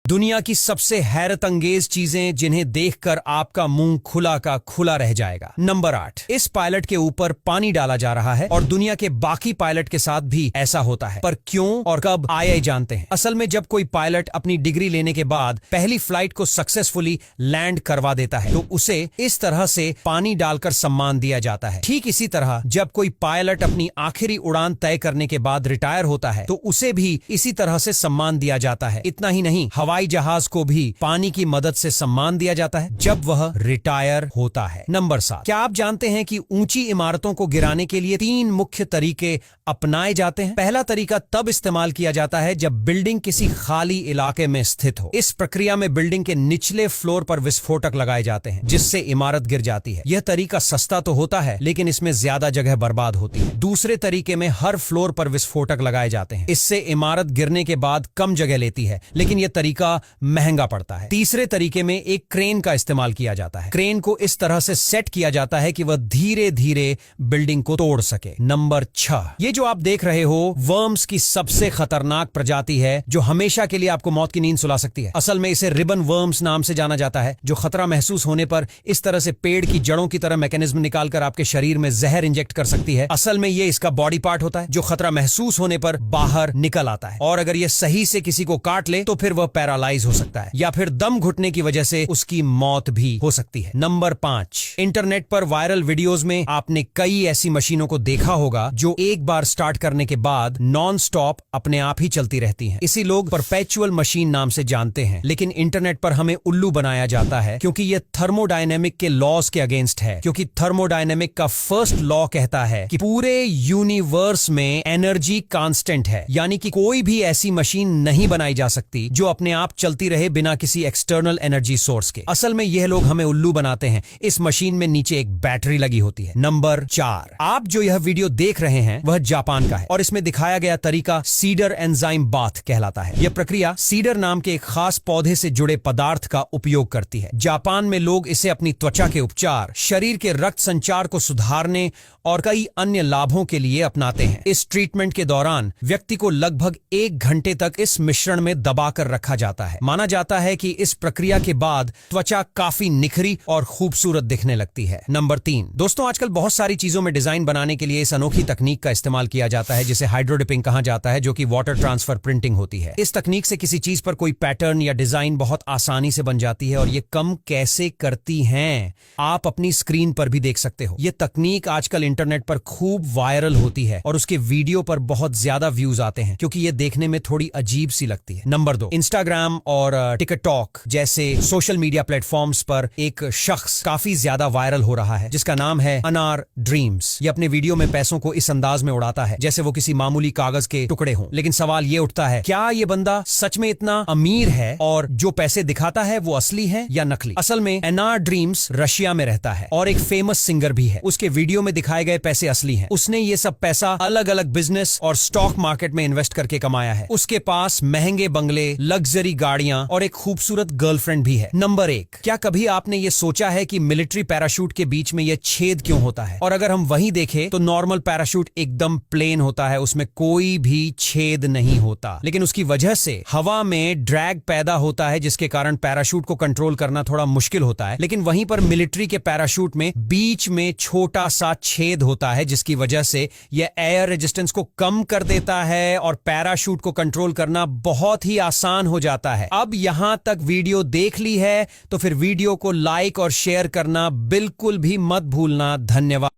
दुनिया की सबसे हैरत अंगेज चीजें जिन्हें देखकर आपका मुंह खुला का खुला रह जाएगा। नंबर 8, इस पायलट के ऊपर पानी डाला जा रहा है और दुनिया के बाकी पायलट के साथ भी ऐसा होता है, पर क्यों और कब आए जानते हैं। असल में जब कोई पायलट अपनी डिग्री लेने के बाद पहली फ्लाइट को सक्सेसफुली लैंड करवा देता है तो उसे इस तरह से पानी डालकर सम्मान दिया जाता है। ठीक इसी तरह जब कोई पायलट अपनी आखिरी उड़ान तय करने के बाद रिटायर होता है तो उसे भी इसी तरह से सम्मान दिया जाता है। इतना ही नहीं, हवाई जहाज को भी पानी की मदद से सम्मान दिया जाता है जब वह रिटायर होता है। नंबर 7, क्या आप जानते हैं कि ऊंची इमारतों को गिराने के लिए 3 मुख्य तरीके अपनाए जाते हैं। पहला तरीका तब इस्तेमाल किया जाता है जब बिल्डिंग किसी खाली इलाके में स्थित हो। इस प्रक्रिया में बिल्डिंग के निचले फ्लोर पर विस्फोटक लगाए जाते हैं जिससे इमारत गिर जाती है। यह तरीका सस्ता तो होता है लेकिन इसमें ज्यादा जगह बर्बाद होती है। दूसरे तरीके में हर फ्लोर पर विस्फोटक लगाए जाते हैं। इससे इमारत गिरने के बाद कम जगह लेती है लेकिन यह तरीका महंगा पड़ता है। तीसरे तरीके में एक क्रेन का इस्तेमाल किया जाता है। क्रेन को इस तरह से सेट किया जाता है कि वह धीरे धीरे बिल्डिंग को तोड़ सके। नंबर 6, ये जो आप देख रहे हो वर्म्स की सबसे खतरनाक प्रजाति है जो हमेशा के लिए आपको मौत की नींद सुला सकती है। असल में इसे रिबन वर्म्स नाम से जाना जाता है, जो खतरा महसूस होने पर इस तरह से पेड़ की जड़ों की तरह मैकेनिज्म निकालकर आपके शरीर में जहर इंजेक्ट कर सकती है। असल में ये इसका बॉडी पार्ट होता है जो खतरा महसूस होने पर बाहर निकल आता है और अगर ये सही से किसी को काट ले तो फिर वह पैरालाइज हो सकता है या फिर दम घुटने की वजह से उसकी मौत भी हो सकती है। नंबर 5, इंटरनेट पर वायरल वीडियोस में आपने कई ऐसी मशीनों को देखा होगा जो एक बार स्टार्ट करने के बाद नॉन स्टॉप अपने आप ही चलती रहती हैं। इसी लोग परपेचुअल मशीन नाम से जानते हैं, लेकिन इंटरनेट पर हमें उल्लू बनाया जाता है क्योंकि यह थर्मोडायनेमिक के लॉज के अगेंस्ट है। क्योंकि थर्मोडायनेमिक का फर्स्ट लॉ कहता है कि पूरे यूनिवर्स में एनर्जी कांस्टेंट है, यानी कि कोई भी ऐसी मशीन नहीं बनाई जा सकती जो अपने आप चलती रहे बिना किसी एक्सटर्नल एनर्जी सोर्स के। असल में यह लोग हमें उल्लू बनाते हैं। इस मशीन में नीचे एक बैटरी लगी होती है। नंबर 4, आप जो यह वीडियो देख रहे हैं वह जापान का है और इसमें दिखाया गया तरीका सीडर एंजाइम बाथ कहलाता है। यह प्रक्रिया सीडर नाम के एक खास पौधे से जुड़े पदार्थ का उपयोग करती है। जापान में लोग इसे अपनी त्वचा के उपचार, शरीर के रक्त संचार को सुधारने और कई अन्य लाभों के लिए अपनाते हैं। इस ट्रीटमेंट के दौरान व्यक्ति को लगभग 1 घंटे तक इस मिश्रण में दबाकर रखा जाता है। माना जाता है कि इस प्रक्रिया के बाद त्वचा काफी निखरी और खूबसूरत दिखने लगती है। नंबर 3, दोस्तों आजकल बहुत सारी चीजों में डिजाइन बनाने के लिए इस अनोखी तकनीक का इस्तेमाल किया जाता है जिसे हाइड्रोडिपिंग कहा जाता है, जो कि वाटर ट्रांसफर प्रिंटिंग होती है। इस तकनीक से किसी चीज पर कोई पैटर्न या डिजाइन बहुत आसानी से बन जाती है और ये कम कैसे करती हैं आप अपनी स्क्रीन पर भी देख सकते हो। ये तकनीक आजकल इंटरनेट पर खूब वायरल होती है और उसके वीडियो पर बहुत ज्यादा व्यूज आते हैं क्योंकि ये देखने में थोड़ी अजीब सी लगती है। नंबर 2, इंस्टाग्राम और टिकटॉक जैसे सोशल मीडिया प्लेटफॉर्म्स पर एक शख्स काफी ज्यादा वायरल हो रहा है जिसका नाम है अनार ड्रीम्स। ये अपने वीडियो में पैसों को इस अंदाज में उड़ाता है जैसे वो किसी मामूली कागज के टुकड़े हों। लेकिन सवाल ये उठता है, क्या ये बंदा सच में इतना अमीर है और जो पैसे दिखाता है वो असली है या नकली? असल में अनार ड्रीम्स रशिया में रहता है और एक फेमस सिंगर भी है। उसके वीडियो में दिखाए गए पैसे असली हैं। उसने ये सब पैसा अलग अलग बिजनेस और स्टॉक मार्केट में इन्वेस्ट करके कमाया है। उसके पास महंगे बंगले, लग्जरी गाड़ियां और एक खूबसूरत गर्लफ्रेंड भी है। नंबर 1, क्या कभी आपने ये सोचा है कि मिलिट्री पैराशूट के बीच में यह छेद क्यों होता है? और अगर हम वहीं देखें तो नॉर्मल पैराशूट एकदम प्लेन होता है, उसमें कोई भी छेद नहीं होता, लेकिन उसकी वजह से हवा में ड्रैग पैदा होता है जिसके कारण पैराशूट को कंट्रोल करना थोड़ा मुश्किल होता है। लेकिन वहीं पर मिलिट्री के पैराशूट में बीच में छोटा सा छेद होता है जिसकी वजह से यह एयर रेजिस्टेंस को कम कर देता है और पैराशूट को कंट्रोल करना बहुत ही आसान हो जाता है। अब यहां तक वीडियो देख ली है तो फिर वीडियो को लाइक और शेयर करना बिल्कुल भी मत भूलना। धन्यवाद।